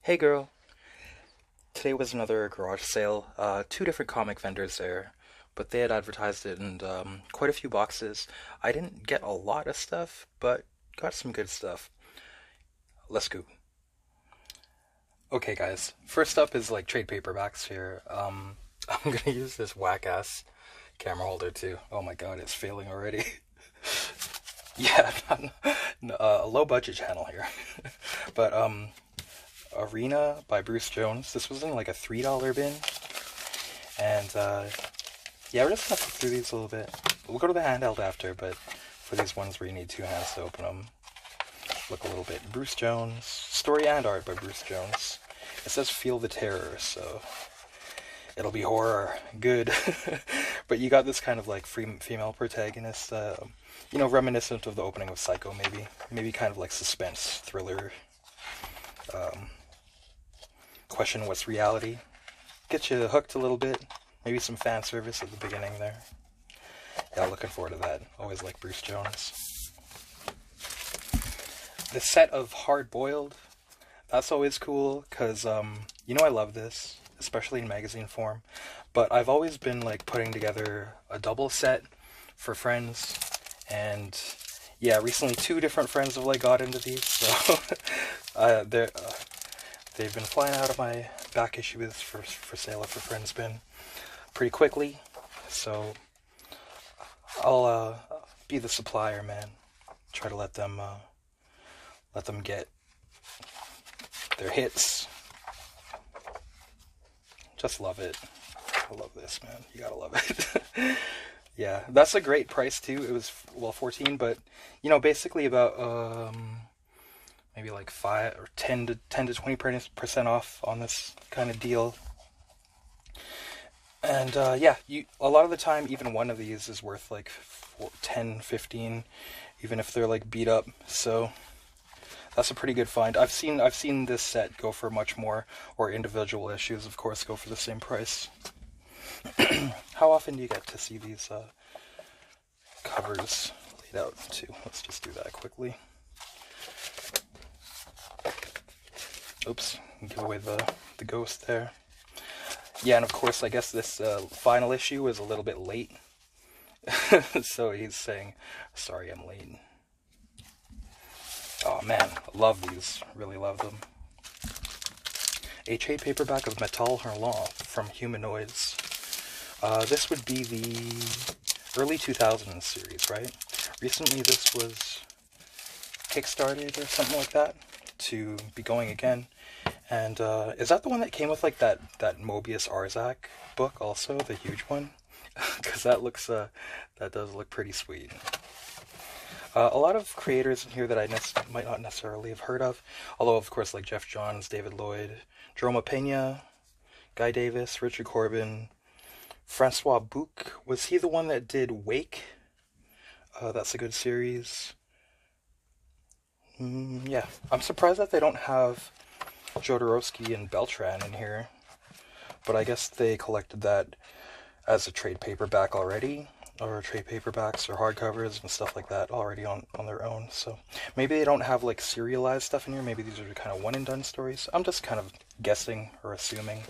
Hey girl, today was another garage sale. Two different comic vendors there, but they had advertised it in quite a few boxes. I didn't get a lot of stuff, but got some good stuff. Let's go. Okay, guys. First up is like trade paperbacks here. I'm gonna use this whack ass camera holder too. Oh my god, it's failing already. Yeah, a low budget channel here. But Arena by Bruce Jones. This was in like a $3 bin. And yeah, we're just gonna flip through these a little bit. We'll go to the handheld after, but for these ones where you need two hands to open them, look a little bit. Bruce Jones, story and art by Bruce Jones. It says "Feel the Terror," so it'll be horror, good. But you got this kind of like female protagonist, reminiscent of the opening of Psycho, maybe kind of like suspense thriller. Um, Question what's reality. Get you hooked a little bit. Maybe some fan service at the beginning there. Yeah, looking forward to that. Always like Bruce Jones. The set of Hard Boiled, that's always cool, because, I love this, especially in magazine form. But I've always been, like, putting together a double set for friends. And, yeah, recently two different friends have, like, got into these. So, they've been flying out of my back issue booths for sale or for friends bin pretty quickly. So I'll be the supplier, man. Try to let them get their hits. Just love it. I love this, man. You gotta love it. Yeah, that's a great price too. It was 14, but basically about maybe like 5 or 10 to 20% off on this kind of deal. And yeah, a lot of the time, even one of these is worth like 10, 15, even if they're like beat up. So that's a pretty good find. I've seen this set go for much more, or individual issues, of course, go for the same price. How often do you get to see these covers laid out too? Let's just do that quickly. Oops, give away the ghost there. Yeah, and of course, I guess this final issue is a little bit late. So he's saying, sorry I'm late. Oh man, love these. Really love them. A trade paperback of Metal Hurlant from Humanoids. This would be the early 2000s series, right? Recently this was kickstarted or something like that to be going again. And is that the one that came with like that Mobius Arzak book also, the huge one? Because that does look pretty sweet. A lot of creators in here that I might not necessarily have heard of, although of course like Jeff Johns, David Lloyd, Jerome Pena, Guy Davis, Richard Corbin, Francois Bouc. Was he the one that did Wake? That's a good series. Yeah, I'm surprised that they don't have Jodorowsky and Beltran in here, but I guess they collected that as a trade paperback already, or trade paperbacks or hardcovers and stuff like that already on their own. So maybe they don't have like serialized stuff in here. Maybe these are kind of one and done stories. I'm just kind of guessing or assuming.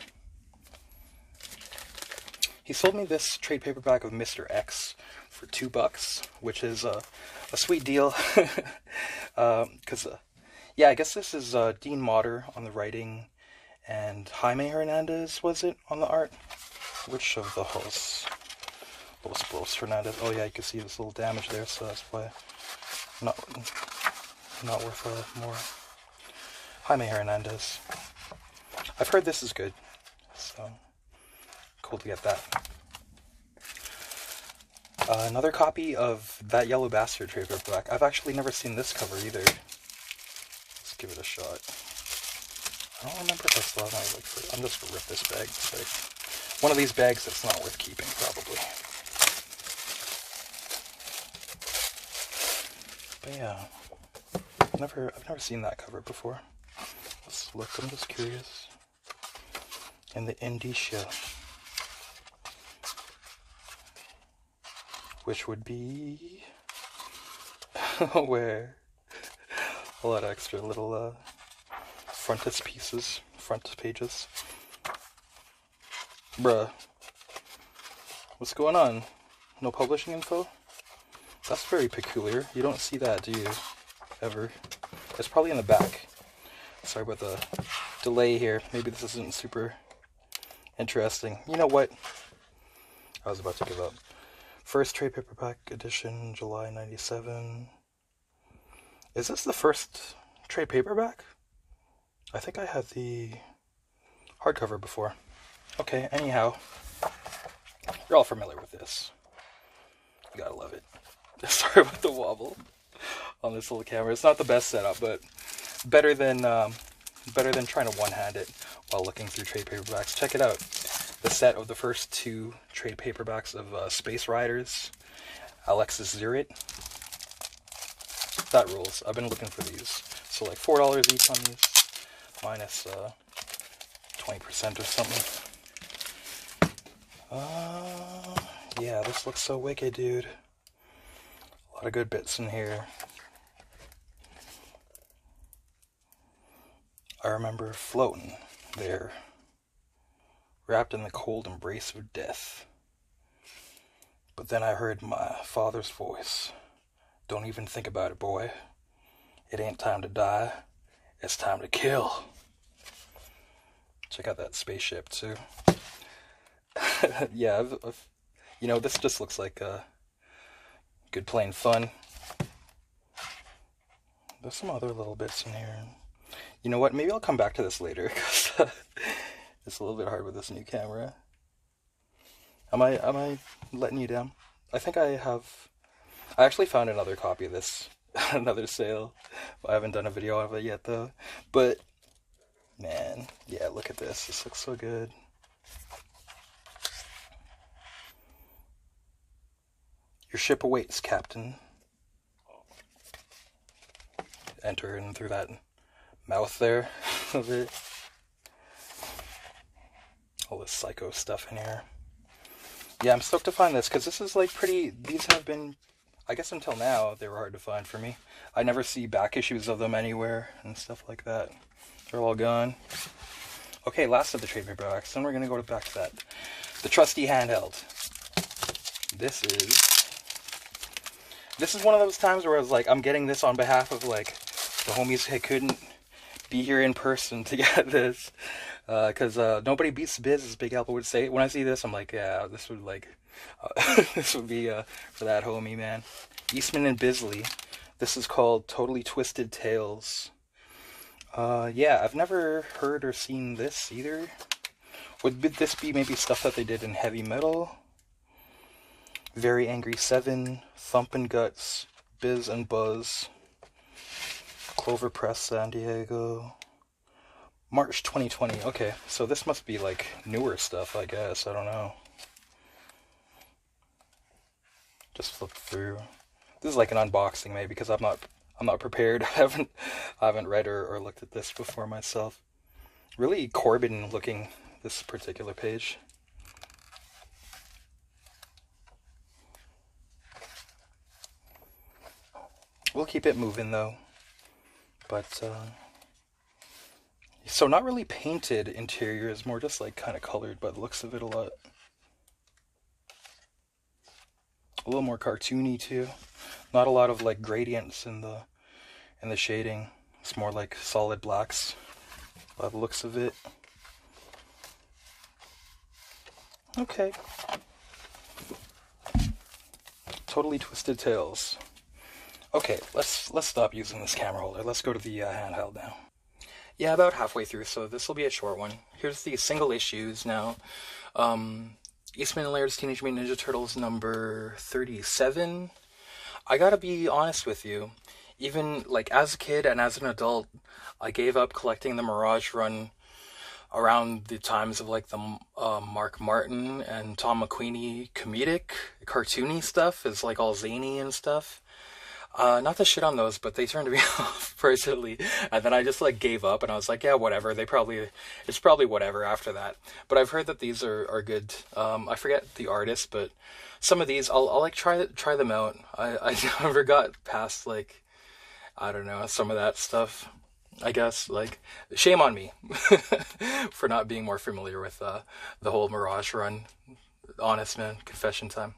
He sold me this trade paperback of Mr. X for $2, which is a sweet deal. Because yeah, I guess this is Dean Motter on the writing, and Jaime Hernandez, was it, on the art? Which of the hosts? Los Hernandez. Oh yeah, you can see this little damage there, so that's why not worth more. Jaime Hernandez. I've heard this is good, so cool to get that. Another copy of That Yellow Bastard trade paperback. I've actually never seen this cover either. Let's give it a shot. I don't remember if I still have my I'm just gonna rip this bag. It's like one of these bags that's not worth keeping, probably. But yeah, I've never seen that cover before. Let's look. I'm just curious. And the Indicia, which would be where a lot of extra little front pages. Bruh, what's going on? No publishing info? That's very peculiar. You don't see that, do you? Ever. It's probably in the back. Sorry about the delay here. Maybe this isn't super interesting. You know what? I was about to give up. First trade paperback edition, July 97. Is this the first trade paperback? I think I had the hardcover before. Okay, anyhow. You're all familiar with this. You gotta love it. Sorry about the wobble on this little camera. It's not the best setup, but better than trying to one-hand it while looking through trade paperbacks. Check it out. The set of the first 2 trade paperbacks of Space Riders, Alexis Zurit. That rules. I've been looking for these. So like $4 each on these, minus 20% or something. Yeah, this looks so wicked, dude. A lot of good bits in here. I remember floating there, wrapped in the cold embrace of death. But then I heard my father's voice. Don't even think about it, boy. It ain't time to die. It's time to kill. Check out that spaceship, too. Yeah, you know, this just looks like good plain fun. There's some other little bits in here. You know what? Maybe I'll come back to this later, because it's a little bit hard with this new camera. Am I letting you down? I think I have. I actually found another copy of this, another sale. I haven't done a video of it yet, though. But man, yeah, look at this. This looks so good. Your ship awaits, Captain. Enter in through that mouth there of it. All this psycho stuff in here. Yeah, I'm stoked to find this, because this is like pretty. These have been, I guess until now, they were hard to find for me. I never see back issues of them anywhere and stuff like that. They're all gone. Okay, last of the trade paperbacks. Then we're going to go back to that. The trusty handheld. This is one of those times where I was like, I'm getting this on behalf of like the homies who couldn't be here in person to get this. Because nobody beats the biz, as Big Apple would say. When I see this, I'm like, yeah, this would like, this would be for that homie, man. Eastman and Bisley. This is called Totally Twisted Tales. Yeah, I've never heard or seen this either. Would this be maybe stuff that they did in Heavy Metal? Very Angry 7, Thumpin' Guts, Biz and Buzz, Clover Press San Diego, March 2020. Okay, so this must be like newer stuff, I guess. I don't know. Just flip through. This is like an unboxing, maybe, because I'm not prepared. I haven't read or looked at this before myself. Really Corbin looking, this particular page. We'll keep it moving though. But so not really painted interiors, more just like kind of colored by the looks of it a lot. A little more cartoony too. Not a lot of like gradients in the shading. It's more like solid blacks by the looks of it. Okay. Totally Twisted Tales. Okay, let's stop using this camera holder. Let's go to the handheld now. Yeah, about halfway through, so this will be a short one. Here's the single issues now. Eastman and Laird's Teenage Mutant Ninja Turtles number 37. I gotta be honest with you. Even, like, as a kid and as an adult, I gave up collecting the Mirage Run around the times of, like, the Mark Martin and Tom McQueenie comedic, cartoony stuff. Is like, all zany and stuff. Not to shit on those, but they turned me off personally, and then I just like gave up, and I was like, yeah, whatever. It's probably whatever after that. But I've heard that these are good. I forget the artist, but some of these I'll like try them out. I never got past like, I don't know, some of that stuff. I guess, like, shame on me for not being more familiar with the whole Mirage run. Honest man, confession time.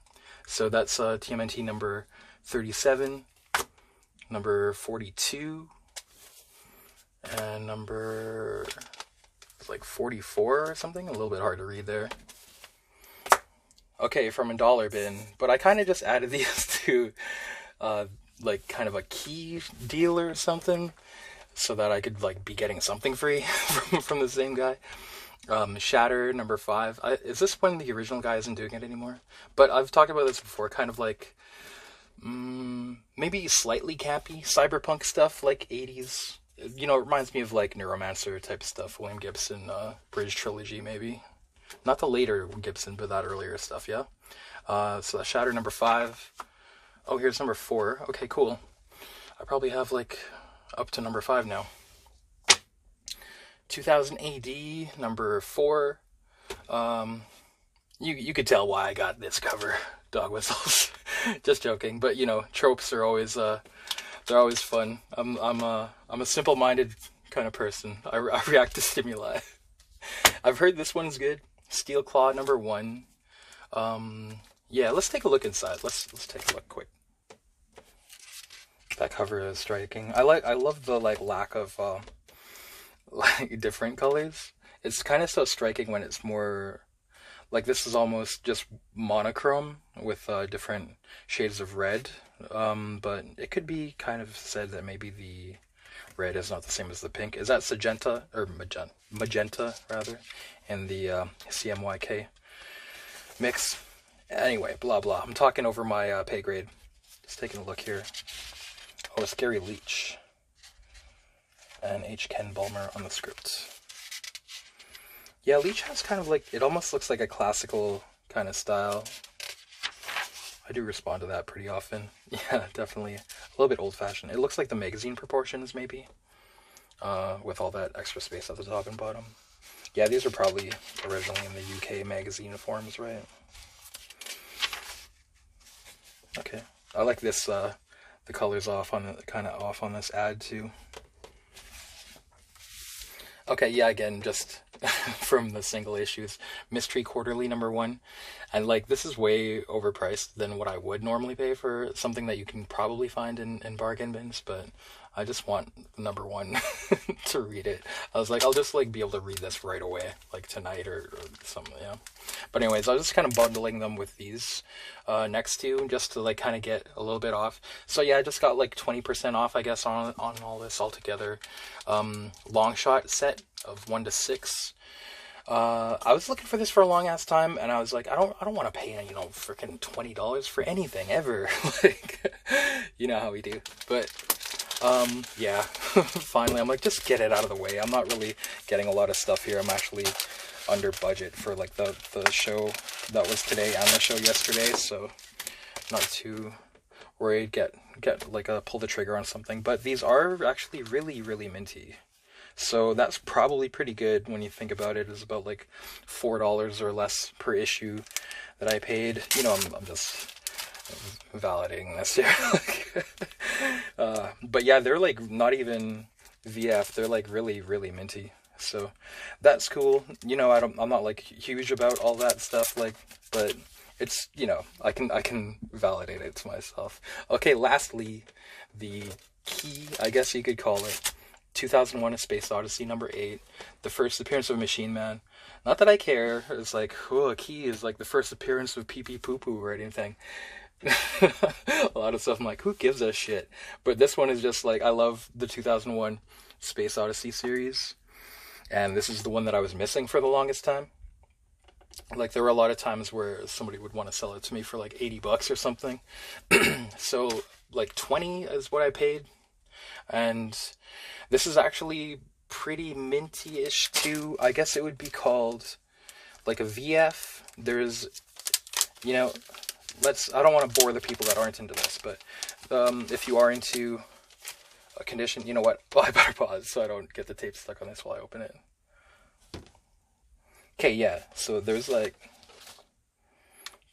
So that's TMNT number 37, number 42, and number like 44 or something. A little bit hard to read there. Okay, from a dollar bin, but I kind of just added these to like kind of a key deal or something, so that I could like be getting something free from the same guy. Shatter number 5. Is this when the original guy isn't doing it anymore? But I've talked about this before, kind of like maybe slightly campy cyberpunk stuff, like 80s. You know, it reminds me of like Neuromancer type stuff, William Gibson, Bridge Trilogy maybe. Not the later Gibson, but that earlier stuff, yeah? So that's Shatter number 5. Oh, here's number 4. Okay, cool. I probably have like up to number 5 now. 2000 AD, number 4. You could tell why I got this cover, dog whistles. Just joking, but you know, tropes are always they're always fun. I'm a simple-minded kind of person. I react to stimuli. I've heard this one's good. Steel Claw number 1. Yeah, let's take a look inside. Let's take a look quick. That cover is striking. I love the like lack of like different colors. It's kind of so striking when it's more like this is almost just monochrome with different shades of red. But it could be kind of said that maybe the red is not the same as the pink. Is that magenta or magenta rather, in the CMYK mix? Anyway, blah blah. I'm talking over my pay grade. Just taking a look here. Oh, Scary Leech and H. Ken Bulmer on the script. Yeah, Leech has kind of like, it almost looks like a classical kind of style. I do respond to that pretty often. Yeah, definitely a little bit old-fashioned. It looks like the magazine proportions, maybe, with all that extra space at the top and bottom. Yeah, these are probably originally in the UK magazine forms, right? Okay, I like this. The colors off on the kind of off on this ad too. Okay, yeah, again, just from the single issues, Mystery Quarterly number 1, and like this is way overpriced than what I would normally pay for something that you can probably find in bargain bins, but I just want number 1 to read it. I was like, I'll just like be able to read this right away, like tonight or something, yeah. But anyways, I was just kind of bundling them with these next to, just to like kind of get a little bit off. So yeah, I just got like 20% off, I guess, on all this altogether. Long shot set of 1 to 6. I was looking for this for a long ass time, and I was like, I don't want to pay, you know, freaking $20 for anything ever. Like, you know how we do. But yeah, finally, I'm like, just get it out of the way. I'm not really getting a lot of stuff here. I'm actually under budget for like the show that was today and the show yesterday, so not too worried. Get like pull the trigger on something. But these are actually really, really minty. So that's probably pretty good when you think about it. It's about like $4 or less per issue that I paid. You know, I'm just validating this here. But yeah, they're like not even VF. They're like really, really minty. So that's cool. You know, I'm not like huge about all that stuff, like, but it's, you know, I can validate it to myself. Okay, lastly, the key, I guess you could call it, 2001: A Space Odyssey number 8, the first appearance of Machine Man. Not that I care. It's like, oh, a key is like the first appearance of Pee Pee Poo Poo or anything. A lot of stuff I'm like, who gives a shit? But this one is just like, I love the 2001 Space Odyssey series, and this is the one that I was missing for the longest time. Like, there were a lot of times where somebody would want to sell it to me for like $80 or something. So like 20 is what I paid, and this is actually pretty minty-ish too. I guess it would be called like a VF. There's, you know, I don't want to bore the people that aren't into this, but if you are into a condition, you know what? Well, I better pause so I don't get the tape stuck on this while I open it. Okay, yeah, so there's like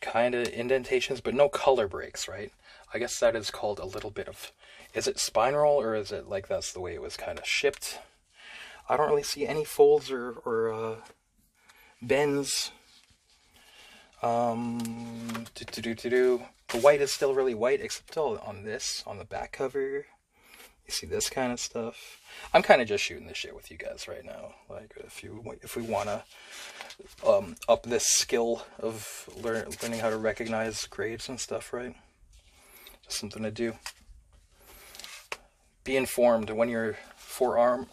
kind of indentations, but no color breaks, right? I guess that is called a little bit of, is it spine roll, or is it like that's the way it was kind of shipped? I don't really see any folds or bends. The white is still really white, except on this, on the back cover. You see this kind of stuff. I'm kind of just shooting this shit with you guys right now. Like, if we want to up this skill of learning how to recognize grades and stuff, right? Just something to do. Be informed when you're forewarned,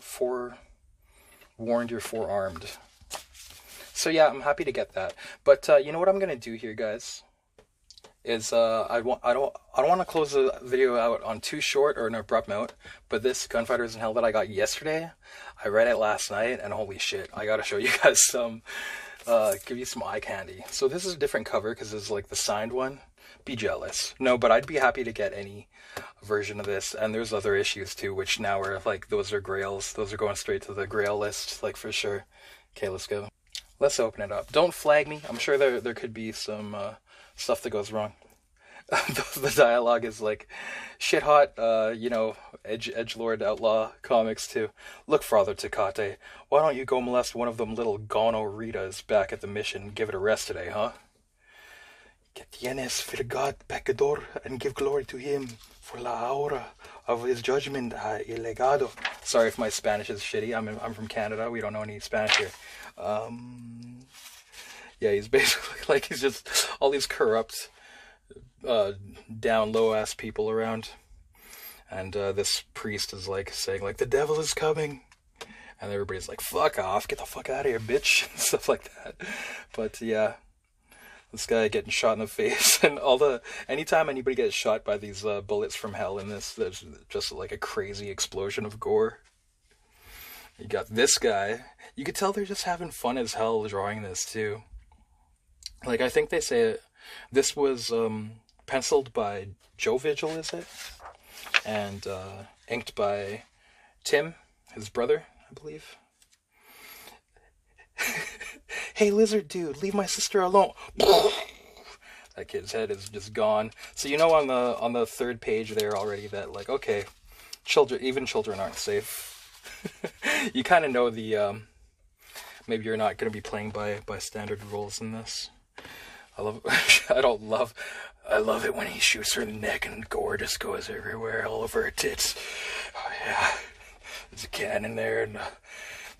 you're forearmed. So yeah, I'm happy to get that. But you know what I'm gonna do here, guys, is I don't want to close the video out on too short or an abrupt note. But this Gunfighters in Hell that I got yesterday, I read it last night, and holy shit, I gotta show you guys some, give you some eye candy. So this is a different cover because this is like the signed one. Be jealous. No, but I'd be happy to get any version of this. And there's other issues too, which now are like, those are grails. Those are going straight to the grail list, like, for sure. Okay, let's go. Let's open it up. Don't flag me. I'm sure there could be some stuff that goes wrong. The dialogue is like shit hot, edgelord outlaw comics too. Look, Father Tecate, why don't you go molest one of them little gono-ritas back at the mission and give it a rest today, huh? Que tienes for God, pecador, and give glory to him for la hora of his judgment, ilegado. Sorry if my Spanish is shitty. I'm from Canada. We don't know any Spanish here. Yeah, he's basically like, he's just all these corrupt, down low ass people around, and this priest is like saying like, the devil is coming, and everybody's like, fuck off, get the fuck out of here, bitch, and stuff like that. But yeah, this guy getting shot in the face, and anytime anybody gets shot by these bullets from hell in this, there's just like a crazy explosion of gore. You got this guy. You could tell they're just having fun as hell drawing this too. Like, I think they say this was penciled by Joe Vigil, is it? And inked by Tim, his brother, I believe. Hey, lizard dude, leave my sister alone. That kid's head is just gone. So you know on the third page there already that, like, okay, even children aren't safe. You kind of know the maybe you're not going to be playing by standard rules in this. I love it when he shoots her in the neck and gore just goes everywhere, all over her tits. Oh yeah, there's a cannon there and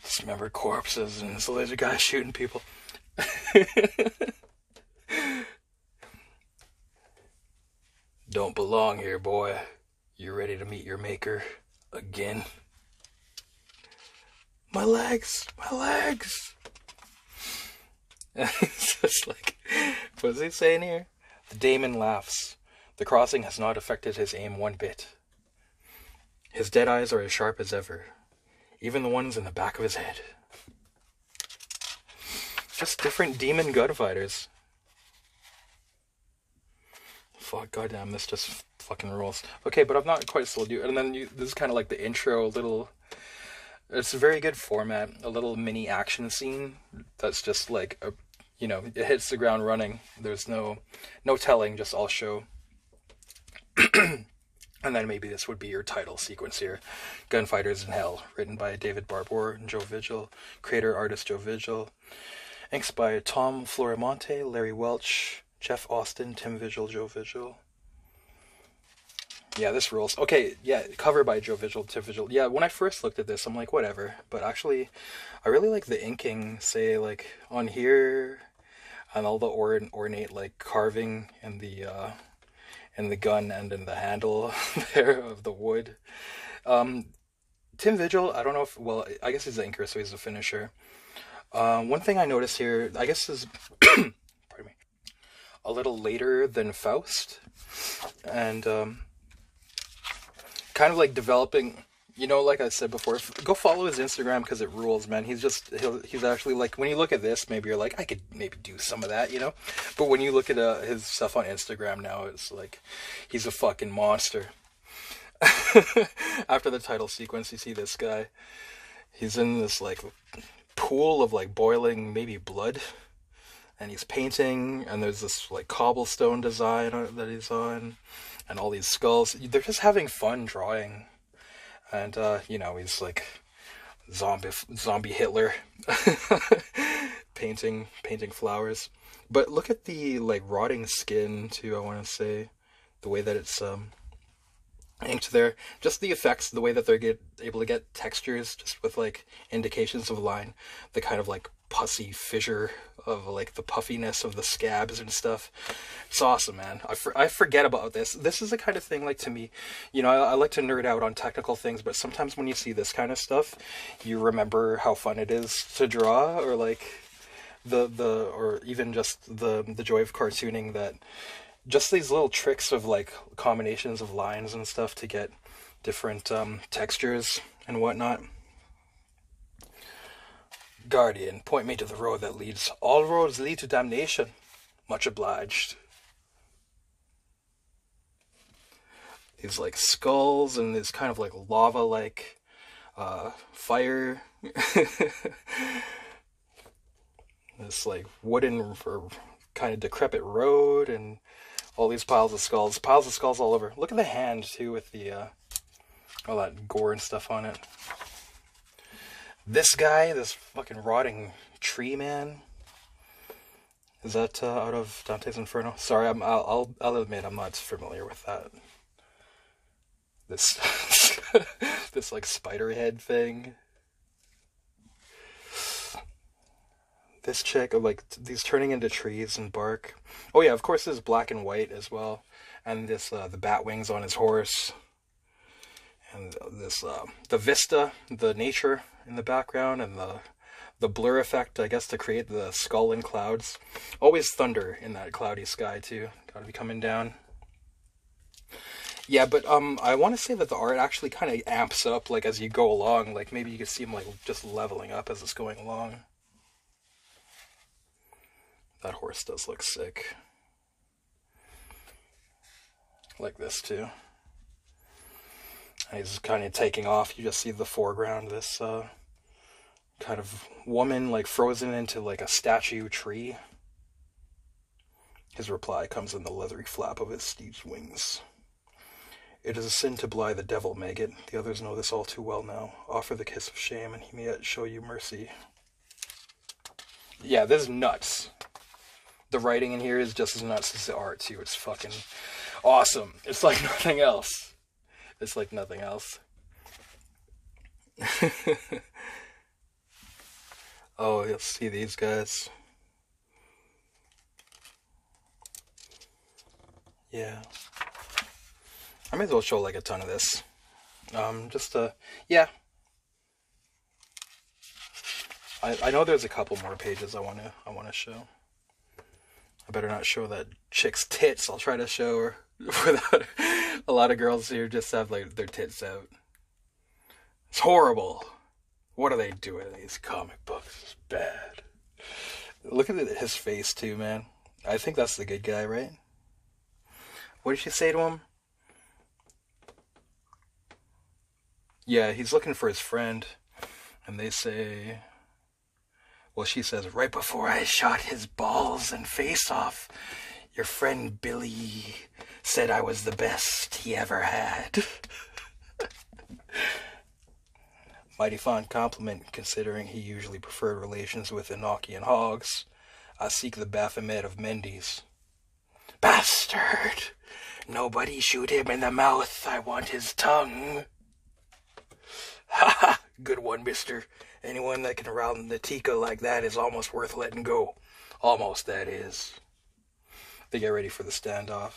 dismembered corpses, and so there's a guy shooting people. Don't belong here, boy. You ready to meet your maker again? My legs! It's just like, what is he saying here? The Daemon laughs. The crossing has not affected his aim one bit. His dead eyes are as sharp as ever, even the ones in the back of his head. Just different demon gunfighters. Fuck, goddamn, this just fucking rules. Okay, but I'm not quite sold you. And then this is kind of like the intro, it's a very good format, a little mini action scene that's just like, it hits the ground running. There's no telling, just all show. And then maybe this would be your title sequence here. Gunfighters in Hell, written by David Barbour and Joe Vigil, creator artist Joe Vigil, inks by Tom Florimonte, Larry Welch, Jeff Austin, Tim Vigil, Joe Vigil. Yeah, this rules. Okay, yeah, cover by Joe Vigil, Tim Vigil. Yeah, when I first looked at this, I'm like, whatever. But actually, I really like the inking, say, like, on here, and all the ornate, like, carving in the gun and in the handle there of the wood. Tim Vigil, I don't know if, well, I guess he's the inker, so he's the finisher. One thing I noticed here, I guess is, pardon me, a little later than Faust, and, kind of like developing, like I said before, go follow his Instagram because it rules, man. He's actually like, when you look at this, maybe you're like, I could maybe do some of that, but when you look at his stuff on Instagram now, it's like, he's a fucking monster. After the title sequence, you see this guy, he's in this like pool of like boiling maybe blood, and he's painting, and there's this like cobblestone design that he's on. and all these skulls. They're just having fun drawing. And, you know, he's like zombie Hitler painting flowers. But look at the, like, rotting skin, too, I want to say. The way that it's, inked there. Just the effects, the way that they're able to get textures, just with, like, indications of line. The kind of, like, pussy fissure of, like, the puffiness of the scabs and stuff. It's awesome, man. I forget about this. This is the kind of thing, like, to me, you know, I like to nerd out on technical things, but sometimes when you see this kind of stuff, you remember how fun it is to draw, or, like, or even just the joy of cartooning, that just these little tricks of, like, combinations of lines and stuff to get different textures and whatnot. Guardian, point me to the road that leads. All roads lead to damnation. Much obliged. These, like, skulls and this kind of, like, lava-like fire. This, like, wooden or kind of decrepit road, and all these piles of skulls all over. Look at the hand too, with the all that gore and stuff on it. This guy, this fucking rotting tree man. Is that out of Dante's Inferno? Sorry, I'll admit I'm not familiar with that. This this, like, spider head thing. This chick, like, these turning into trees and bark. Oh yeah, of course there's black and white as well. And this, the bat wings on his horse. And this, the vista, the nature in the background, and the blur effect, I guess, to create the skull and clouds. Always thunder in that cloudy sky too. Gotta be coming down. Yeah, but I want to say that the art actually kind of amps up, like, as you go along. Like, maybe you can see him, like, just leveling up as it's going along. That horse does look sick. Like this too. And he's kind of taking off. You just see the foreground, this kind of woman, like, frozen into, like, a statue tree. His reply comes in the leathery flap of his steed's wings. It is a sin to belie the devil, maggot. The others know this all too well now. Offer the kiss of shame, and he may yet show you mercy. Yeah, this is nuts. The writing in here is just as nuts as the art, too. It's fucking awesome. It's like nothing else. It's like nothing else. Oh, you'll see these guys. Yeah. I may as well show, like, a ton of this. Yeah. I know there's a couple more pages I wanna show. I better not show that chick's tits. I'll try to show her without a lot of girls here just have, like, their tits out. It's horrible. What are they doing in these comic books? It's bad. Look at his face too, man. I think that's the good guy, right? What did she say to him? Yeah, he's looking for his friend. And they say... Well, she says, right before I shot his balls and face off, your friend Billy said I was the best he ever had. Mighty fine compliment, considering he usually preferred relations with Enochian hogs. I seek the Baphomet of Mendes. Bastard! Nobody shoot him in the mouth. I want his tongue. Ha ha! Good one, mister. Anyone that can round the Tika like that is almost worth letting go. Almost, that is. They get ready for the standoff.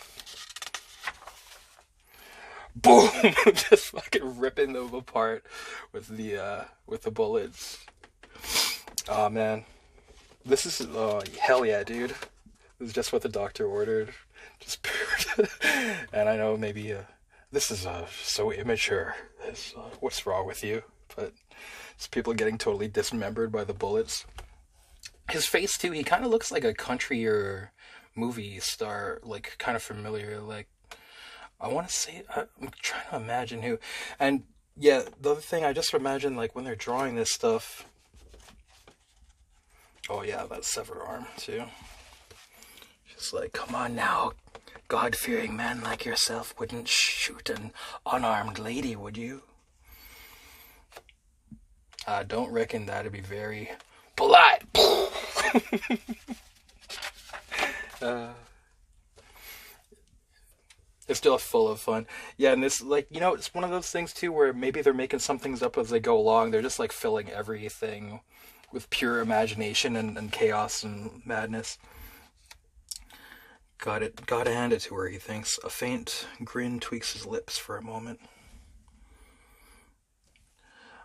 Boom! Just fucking ripping them apart with the bullets. Oh man, this is hell yeah, dude. This is just what the doctor ordered. Just and I know maybe this is so immature. What's wrong with you? But it's people getting totally dismembered by the bullets. His face too. He kind of looks like a country or movie star, like kind of familiar. Like I want to say, I'm trying to imagine who. And yeah, the other thing, I just imagine like when they're drawing this stuff. Oh yeah, that severed arm too. Just like, come on now, God-fearing man like yourself wouldn't shoot an unarmed lady, would you? I don't reckon that'd be very polite. It's still full of fun. Yeah, and this, like, you know, it's one of those things, too, where maybe they're making some things up as they go along. They're just, like, filling everything with pure imagination and chaos and madness. Gotta hand it to her, he thinks. A faint grin tweaks his lips for a moment.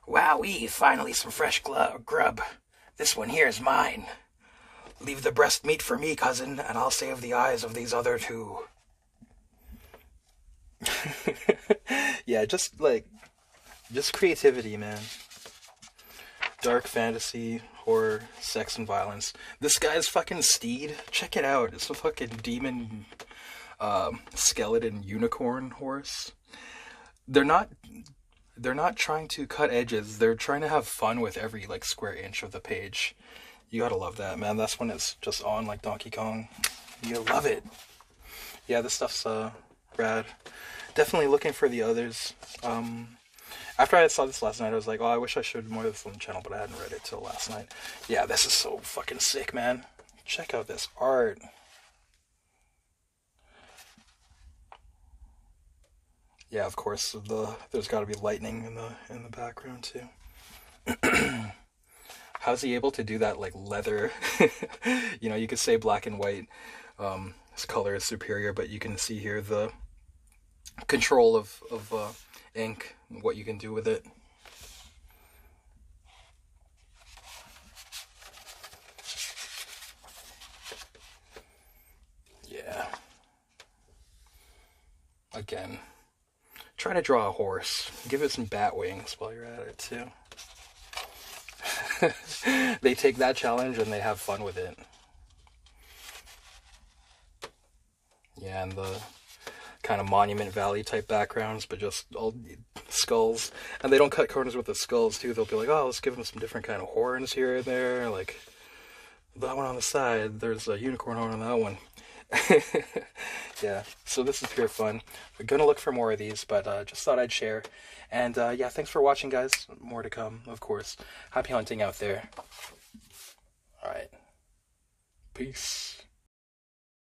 Wowee, finally some fresh grub. This one here is mine. Leave the breast meat for me, cousin, and I'll save the eyes of these other two. Yeah, just creativity, man. Dark fantasy, horror, sex, and violence. This guy's fucking steed, check it out. It's a fucking demon, skeleton unicorn horse. They're not trying to cut edges. They're trying to have fun with every, like, square inch of the page. You gotta love that, man. That's when it's just on like Donkey Kong. You love it. Yeah, this stuff's, rad. Definitely looking for the others. After I saw this last night, I was like, oh, I wish I showed more of this on the channel, but I hadn't read it till last night. Yeah, this is so fucking sick, man. Check out this art. Yeah, of course, there's got to be lightning in the background too. How's he able to do that, like, leather? You know, you could say black and white. This color is superior, but you can see here the control of ink, what you can do with it. Yeah. Again, try to draw a horse. Give it some bat wings while you're at it too. They take that challenge and they have fun with it. Yeah, and the kind of Monument Valley type backgrounds, but just all skulls. And they don't cut corners with the skulls too. They'll be like, oh, let's give them some different kind of horns here and there. Like that one on the side, there's a unicorn horn on that one. Yeah, so this is pure fun. We're gonna look for more of these, but just thought I'd share. And yeah, thanks for watching, guys. More to come, of course. Happy hunting out there. Alright. Peace.